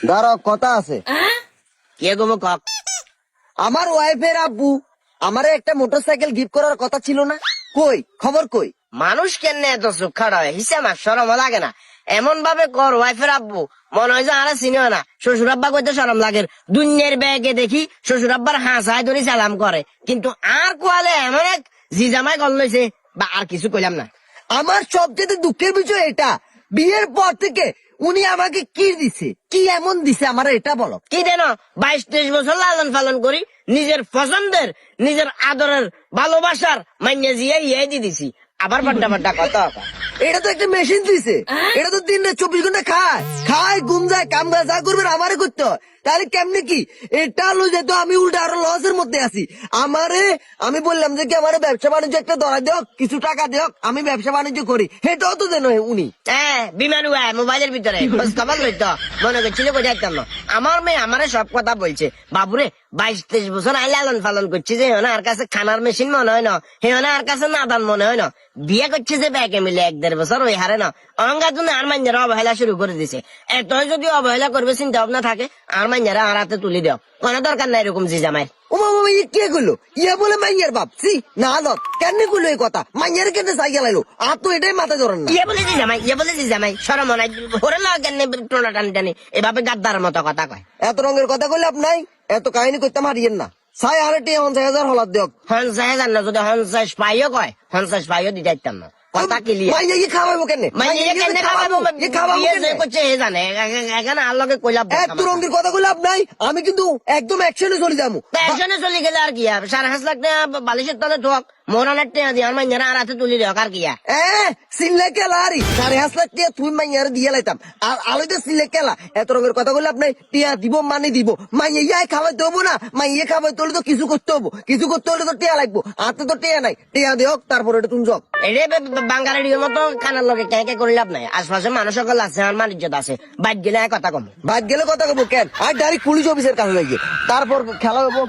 দাঁড়াও, কথা আছে। কে গো কক? আমার ওয়াইফের আব্বু আমারে একটা মোটরসাইকেল গিফট করার কথা ছিল না? কই খবর কই? মানুষ কেন এত সুখার হয়? হিসেব আর সরম লাগে না? এমন ভাবে কর ওয়াইফের আব্বু মনে হয় যে আরে চিনিও না। শ্বশুর আব্বা কইতে সরম লাগে। দুনিয়ার ব্যাগে দেখি শ্বশুর আব্বার হাসায় ধরে সালাম করে, কিন্তু আর কোয়ালে এমন এক জি জামাই কল লইছে বা আর কিছু কইলাম না। আমার সবচেয়ে দুঃখের বিষয় এটা, বিয়ের পর থেকে উনি আমাকে কি দিছে, কি এমন দিছে আমার এটা বলো। কি দেন 22-23 বছর লালন পালন করি, নিজের পছন্দের নিজের আদরের ভালোবাসার মাইনে জিয়ে ইয়ে দিয়ে দিছি, আবার বাড্ডা বাড্ডা কথা। এটা তো একটা মেশিন দিছে, এটা তো দিনে 24 ঘন্টা খায় খায় ঘুম যায় কাম যায় যা করবে আমারে করতে হয়। তাহলে কেমনে কি এটা হলো যেহেতু আমি উল্টা আরো লসের মধ্যে আছি। আমি বললাম যে কি আমারে ব্যবসা বাণিজ্য একটা ধরা দেও, কিছু টাকা দেও, আমি ব্যবসা বাণিজ্য করি, সেটাও তো দেন উনি। হ্যাঁ, বিমান উড়ায় মোবাইলের ভিতরে খোঁজ খবর লইতো, মনে করছিল কোথায় যেতাম না। আমার মেয়ে আমারে সব কথা বলছে, বাবুরে 22-23 বছর আই লালন পালন করছি যে হেনা আর কাছে খানার মেশিন মনে হয় না, হেনা আর কাছে নাদান মনে হয় না। বিয়ে করছে যে ব্যাগে মিলে 1-1.5 বছর ওই হারে না অহংকার জন্য আর মাইনারা অবহেলা শুরু করে দিছে। এতই যদি অবহেলা করবে চিন্তা ভাবনা থাকে আর মাইনারা আর হাতে তুলি দেও, কোনো দরকার নাই এরকম জি জামাই। ওমা মামা ইয়ে কে গুলো ইয়ে বলে মাইয়ার বাপ সি না লত কেন গুলো এই কথা মাইয়ার কেন সাইকেল আইলো আর তো এটাই মাথায় ধরেন না। ইয়ে বলে জি জামাই, ইয়ে বলে জি জামাই, সরম নাই ওরে লাগে কেন টোনা টানি টানি এভাবে গাদ্দার মতো কথা কয়। এত রঙের কথা কইলে আপনাই এত কাহিনী করতে মারিয়েন না। 50,000 হলার দেখ হনসাই জানো, যদি হনসাস পাইও কয় হনসাস পাইও দিতে পারতাম না। কথা ক্লিয়ার। মাইয়া কি খাওয়াবো কেন? এখানে আর লগে কইলাম এত রঙের কথা কইলে আপনাই আমি কিন্তু একদম অ্যাকশনে চলে যাবো। পেছনে চলে গেলে আর কি 5.5 লাখ টাকা বালিশের তলে ঠোক মোহরানের টাকা দিয়ে আমার মাইয়ারা আর হাতে তুলি দেওয়া আর কি। সিল্লে কেলা আরি 5.5 লাখ টিয়া তুই মাইয়ার দিয়ে লাইতাম আর আলোতে সিল্লে কেলা। এত রঙের কথা কইলে আপনাই টিয়া দিব মানে দিব, মাইয়া খাওয়াইতে হবো না, মাইয়া খাওয়াইতে হলে তো কিছু করতে হবো, কিছু করতে হলে তো টিয়া লাগবো, হাতে তো টিয়া নাই, টিয়া দেওক তারপর এটা তুমি যাও। বাঙালির মতো কানার লগে কে করে লাভ নাই, আশপাশে মানুষ সকল আছে, আমার মানিজ্যত আছে, বাইক গেলে কথা কম, বাদ গেলে কথা কবো কেন আর ডাইরেক্ট পুলিশ অফিসের কাছে লাগিয়ে তারপর খেলা হবো।